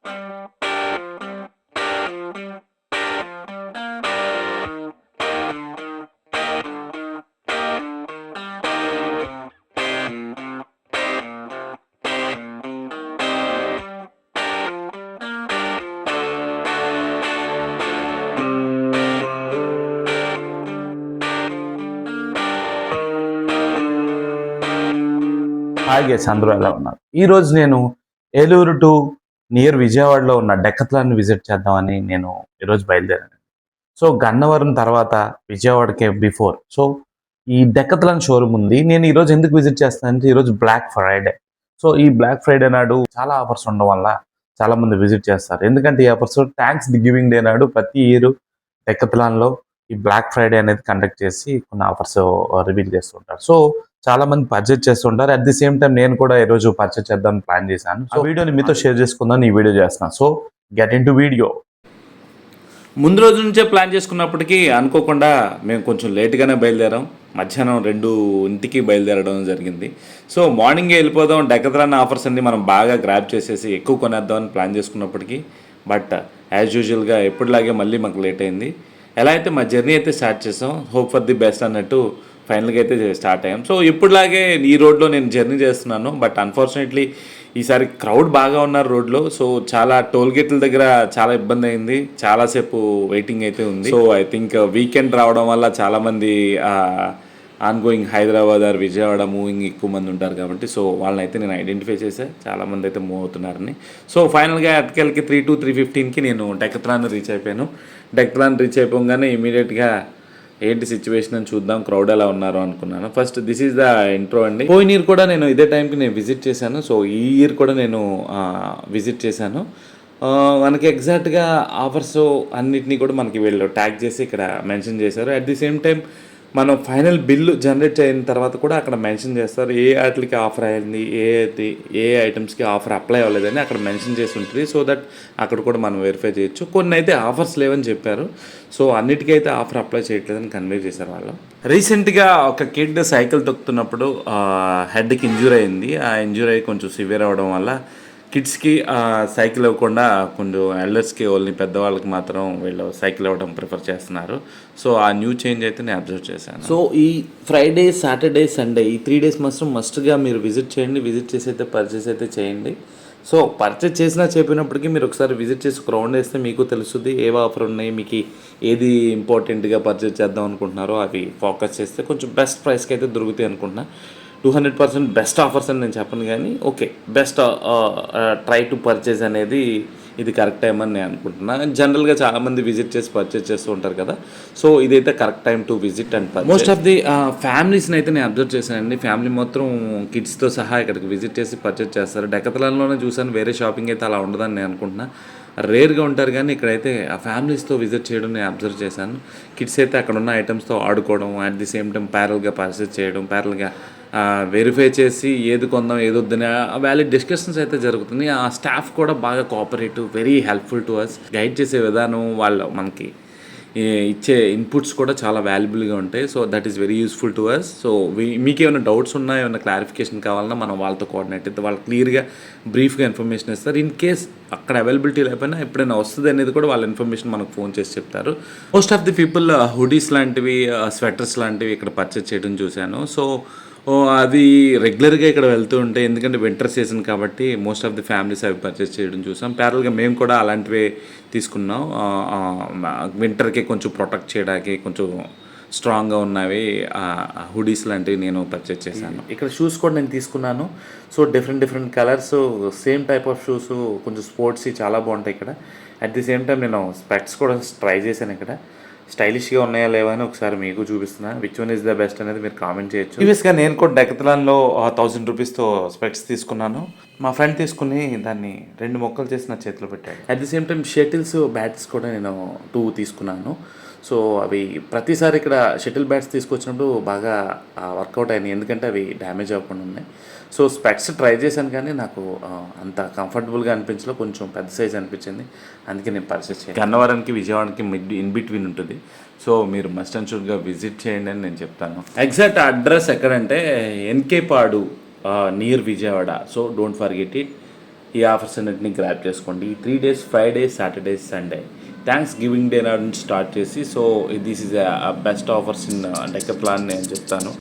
Hi guys, అందరూ ఎలా ఉన్నారు? ఈరోజు నేను ఏలూరు టు నియర్ విజయవాడలో ఉన్న డెక్కత్లాన్ని విజిట్ చేద్దామని నేను ఈరోజు బయలుదేరాను. సో గన్నవరం తర్వాత విజయవాడకే బిఫోర్. సో ఈ డెక్కత్లాన్ షోరూమ్ ఉంది. నేను ఈరోజు ఎందుకు విజిట్ చేస్తానంటే ఈరోజు బ్లాక్ ఫ్రైడే. సో ఈ బ్లాక్ ఫ్రైడే నాడు చాలా ఆఫర్స్ ఉండడం వల్ల చాలా మంది విజిట్ చేస్తారు. ఎందుకంటే ఈ ఆఫర్స్ థ్యాంక్స్ గివింగ్ డే నాడు ప్రతి ఇయర్ డెక్కత్లాన్లో ఈ బ్లాక్ ఫ్రైడే అనేది కండక్ట్ చేసి కొన్ని ఆఫర్స్ రివీల్ చేస్తుంటారు. సో చాలా మంది పర్చేజ్ చేస్తుంటారు. అట్ ది సేమ్ టైం నేను కూడా ఈరోజు పర్చేజ్ చేద్దామని ప్లాన్ చేశాను. సో వీడియోని మీతో షేర్ చేసుకుందాం ఈ వీడియో చేస్తున్నాను. So get in to video. ముందు రోజు నుంచే ప్లాన్ చేసుకున్నప్పటికీ అనుకోకుండా మేము కొంచెం లేట్గానే బయలుదేరాం. మధ్యాహ్నం 2 బయలుదేరడం జరిగింది. సో మార్నింగే వెళ్ళిపోదాం, డెక్కత్లాన్ ఆఫర్స్ అన్ని మనం బాగా గ్రాప్ చేసేసి ఎక్కువ కొనేద్దామని ప్లాన్ చేసుకున్నప్పటికీ బట్ యాజ్ యూజువల్గా ఎప్పటిలాగే మళ్ళీ మాకు లేట్ అయింది. ఎలా అయితే మా జర్నీ అయితే స్టార్ట్ చేసాం, హోప్ ఫర్ ది బెస్ట్ అన్నట్టు ఫైనల్గా అయితే స్టార్ట్ అయ్యాం. సో ఇప్పుడులాగే ఈ రోడ్లో నేను జర్నీ చేస్తున్నాను. బట్ అన్ఫార్చునేట్లీ ఈసారి క్రౌడ్ బాగా ఉన్నారు రోడ్లో. సో చాలా టోల్ గేట్ల దగ్గర చాలా ఇబ్బంది అయింది, చాలాసేపు వెయిటింగ్ అయితే ఉంది. సో ఐ థింక్ వీకెండ్ రావడం వల్ల చాలామంది ongoing Hyderabad or Vijayawada moving ఎక్కువ మంది ఉంటారు కాబట్టి సో వాళ్ళని అయితే నేను ఐడెంటిఫై చేసా, చాలామంది అయితే మూవ్ అవుతున్నారని. సో ఫైనల్గా అటుకెళ్ళకి 3 to 3:15కి నేను డెక్కత్లాన్ రీచ్ అయిపోయాను. డెక్కత్లాన్ రీచ్ అయిపోగానే ఇమీడియట్గా ఏంటి సిచ్యువేషన్ అని చూద్దాం, క్రౌడ్ ఎలా ఉన్నారు అనుకున్నాను. First this is the intro అండి. పోయిన ఇయర్ కూడా నేను ఇదే టైంకి నేను విజిట్ చేశాను. సో ఈ ఇయర్ కూడా నేను విజిట్ చేశాను. మనకి ఎగ్జాక్ట్గా ఆఫర్స్ అన్నిటినీ కూడా మనకి వీళ్ళు ట్యాగ్ చేసి ఇక్కడ మెన్షన్ చేశారు. అట్ ది సేమ్ టైం మనం ఫైనల్ బిల్లు జనరేట్ అయిన తర్వాత కూడా అక్కడ మెన్షన్ చేస్తారు ఏ వాటికి ఆఫర్ అయింది, ఏ ఐటమ్స్కి ఆఫర్ అప్లై అవ్వలేదని అక్కడ మెన్షన్ చేసి ఉంటుంది. సో దట్ అక్కడ కూడా మనం వెరిఫై చేయొచ్చు. కొన్ని అయితే ఆఫర్స్ లేవని చెప్పారు. సో అన్నిటికైతే ఆఫర్ అప్లై చేయట్లేదని కన్వే చేశారు వాళ్ళు. రీసెంట్గా ఒక కిడ్ సైకిల్ తొక్కుతున్నప్పుడు హెడ్కి ఇంజూరీ అయింది. ఆ ఇంజూరీ అయ్యి కొంచెం సివియర్ అవ్వడం వల్ల కిడ్స్కి సైకిల్ ఇవ్వకుండా కొంచెం ఎల్డర్స్కి ఓన్లీ పెద్దవాళ్ళకి మాత్రం వీళ్ళు సైకిల్ ఇవ్వడం ప్రిఫర్ చేస్తున్నారు. సో ఆ న్యూ చేంజ్ అయితే నేను అబ్జర్వ్ చేశాను. సో ఈ ఫ్రైడే, సాటర్డే, సండే ఈ 3 days మాత్రం మస్ట్గా మీరు విజిట్ చేయండి. విజిట్ చేసి అయితే పర్చేస్ అయితే చేయండి. సో పర్చేస్ చేసినా చెప్పినప్పటికీ మీరు ఒకసారి విజిట్ చేసి ఒక రౌండ్ వేస్తే మీకు తెలుస్తుంది ఏ ఆఫర్ ఉన్నాయి, మీకు ఏది ఇంపార్టెంట్గా పర్చేస్ చేద్దాం అనుకుంటున్నారో అవి ఫోకస్ చేస్తే కొంచెం బెస్ట్ ప్రైస్కి అయితే దొరుకుతాయి అనుకుంటున్నా. 200% బెస్ట్ ఆఫర్స్ అని నేను చెప్పను, కానీ okay best try to purchase అనేది ఇది కరెక్ట్ టైం అని నేను అనుకుంటున్నా. జనరల్గా చాలామంది విజిట్ చేసి పర్చేజ్ చేస్తూ ఉంటారు కదా. సో ఇదైతే correct time to visit and purchase. Most of the ఫ్యామిలీస్ని అయితే నేను అబ్జర్వ్ చేశానండి. ఫ్యామిలీ మొత్తం కిడ్స్తో సహా ఇక్కడికి విజిట్ చేసి పర్చేజ్ చేస్తారు. డెక్కత్లాన్లోనే చూసాను, వేరే షాపింగ్ అయితే అలా ఉండదని నేను అనుకుంటున్నా. రేర్గా ఉంటారు కానీ ఇక్కడైతే ఆ ఫ్యామిలీస్తో విజిట్ చేయడం నేను అబ్జర్వ్ చేశాను. కిడ్స్ అయితే అక్కడ ఉన్న ఐటమ్స్తో ఆడుకోవడం, అట్ ది సేమ్ టైం ప్యారల్గా పర్చేజ్ చేయడం, ప్యారల్గా వెరిఫై చేసి ఏది కొందాం ఏది వద్దని వ్యాలిడ్ డిస్కషన్స్ అయితే జరుగుతుంది. ఆ స్టాఫ్ కూడా బాగా cooperative, very helpful to us. Guide చేసే విధానం, వాళ్ళు మనకి ఇచ్చే ఇన్పుట్స్ కూడా చాలా వాల్యుబుల్గా ఉంటాయి. So that is very useful to us. So మీకు ఏమైనా డౌట్స్ ఉన్నా, ఏమైనా క్లారిఫికేషన్ కావాలన్నా మనం వాళ్ళతో కోఆర్డినేట్ అయితే వాళ్ళు క్లియర్గా బ్రీఫ్గా ఇన్ఫర్మేషన్ ఇస్తారు. ఇన్ కేస్ అక్కడ అవైలబిలిటీ లేకపోయినా ఎప్పుడైనా వస్తుంది అనేది కూడా వాళ్ళ ఇన్ఫర్మేషన్ మనకు ఫోన్ చేసి చెప్తారు. Most of the people hoodies లాంటివి, స్వెటర్స్ లాంటివి ఇక్కడ పర్చేస్ చేయడం చూశాను. సో అది రెగ్యులర్గా ఇక్కడ వెళ్తూ ఉంటాయి, ఎందుకంటే వింటర్ సీజన్ కాబట్టి మోస్ట్ ఆఫ్ ది ఫ్యామిలీస్ అవి పర్చేస్ చేయడం చూసాం. ప్యారల్గా మేము కూడా అలాంటివే తీసుకున్నాం. వింటర్కి కొంచెం ప్రొటెక్ట్ చేయడానికి కొంచెం స్ట్రాంగ్గా ఉన్నవి హుడీస్ లాంటివి నేను పర్చేస్ చేశాను. ఇక్కడ షూస్ కూడా నేను తీసుకున్నాను. So different colours, same type of shoes, కొంచెం స్పోర్ట్స్ చాలా బాగుంటాయి ఇక్కడ. అట్ ది సేమ్ టైం నేను స్పెక్ట్స్ కూడా ట్రై చేశాను. ఇక్కడ స్టైలిష్గా ఉన్నాయా లేవా అని ఒకసారి మీకు చూపిస్తున్నా. Which one is the best అనేది మీరు కామెంట్ చేయొచ్చు. ప్రీవియస్గా నేను కూడా డెక్కత్లాన్లో 1000 రూపీస్తో స్పెక్ట్స్ తీసుకున్నాను. మా ఫ్రెండ్ తీసుకుని దాన్ని 2 ముక్కలు చేసి నా చేతిలో పెట్టాడు. At the same time shuttles bats కూడా నేను 2 తీసుకున్నాను. సో అవి ప్రతిసారి ఇక్కడ షటిల్ బ్యాట్స్ తీసుకొచ్చినప్పుడు బాగా వర్కౌట్ అయినాయి, ఎందుకంటే అవి డ్యామేజ్ అవ్వకుండా ఉన్నాయి. సో స్పెక్ట్స్ ట్రై చేశాను కానీ నాకు అంత కంఫర్టబుల్గా అనిపించలో, కొంచెం పెద్ద సైజ్ అనిపించింది, అందుకే నేను పర్చేస్ చేయాలి. గన్నవరానికి విజయవాడకి ఇన్ బిట్వీన్ ఉంటుంది. సో మీరు మస్ట్ అండ్ షుడ్గా విజిట్ చేయండి అని నేను చెప్తాను. ఎగ్జాక్ట్ అడ్రస్ ఎక్కడంటే ఎన్కే పాడు near Vijayawada. So don't forget it. ఈ ఆఫర్స్ అన్నింటినీ గ్రాప్ చేసుకోండి. ఈ 3 days Friday, Saturday, Sunday thanks giving day నాడు నుంచి స్టార్ట్ చేసి, so this is best offers in Decathlon నేను చెప్తాను.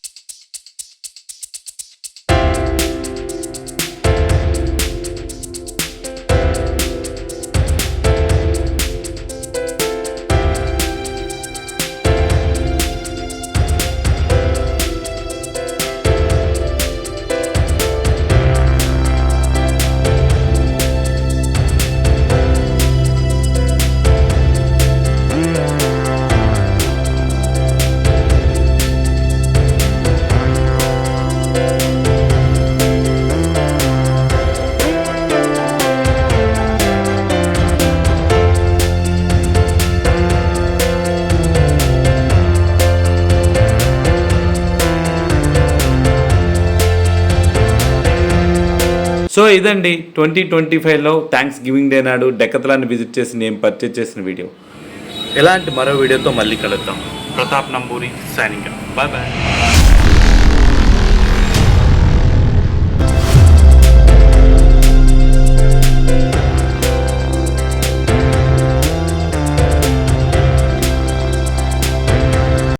సో ఇదండి 2025లో థ్యాంక్స్ గివింగ్ డే నాడు డెకత్లాన్ని విజిట్ చేసి నేను పర్చేజ్ చేసిన వీడియో. ఇలాంటి మరో వీడియోతో మళ్ళీ కలుద్దాం. Pratap Namburi signing. Bye bye.